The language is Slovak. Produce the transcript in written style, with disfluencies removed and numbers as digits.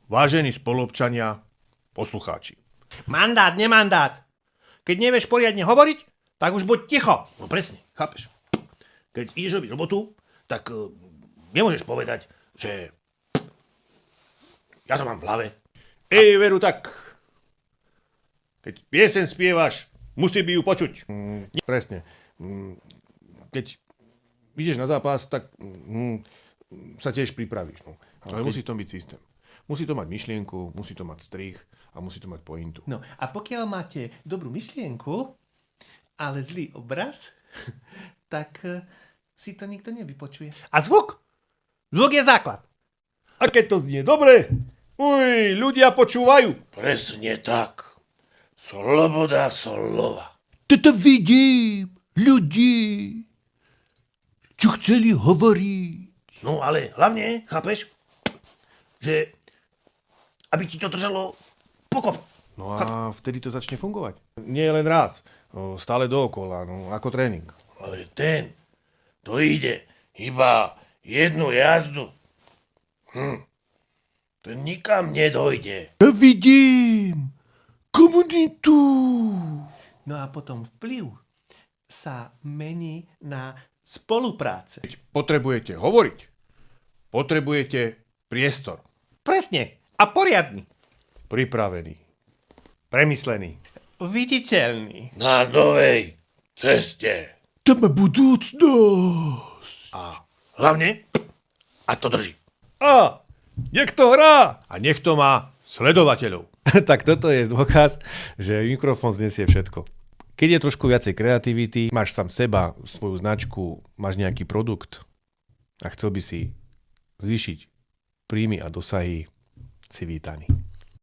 Vážení spoluobčania, poslucháči. Mandát, nemandát. Keď nevieš poriadne hovoriť, tak už buď ticho. No presne, chápeš? Keď ideš robiť robotu, tak nemôžeš povedať, že ja to mám v hlave. Veru tak. Keď piesen spievaš, musí by ju počuť. Presne. Keď ideš na zápas, tak sa tiež pripravíš. No. Ale musí to byť systém. Musí to mať myšlienku, musí to mať strih a musí to mať pointu. No a pokiaľ máte dobrú myšlienku, ale zlý obraz, tak si to nikto nevypočuje. A zvuk? Zvuk je základ. A keď to znie dobre, ľudia počúvajú. Presne tak. Sloboda slova. Toto vidím, ľudí, čo chceli hovoriť. No ale hlavne, chápeš, že aby ti to držalo pokope. No a vtedy to začne fungovať. Nie len raz, stále dookola, no ako tréning. Ale to ide iba jednu jazdu. To nikam nedojde. Ja vidím komunitu. No a potom vplyv sa mení na spolupráce. Keď potrebujete hovoriť, potrebujete priestor. Presne. A poriadny. Pripravený. Premyslený. Viditeľný. Na novej ceste. Tam má budúcnosť. A hlavne, a to drží. A nech to hrá! A nech to má sledovateľov. Tak toto je dôkaz, že mikrofón znesie všetko. Keď je trošku viacej kreativity, máš sám seba, svoju značku, máš nejaký produkt a chcel by si zvýšiť príjmy a dosahy, si vítaný.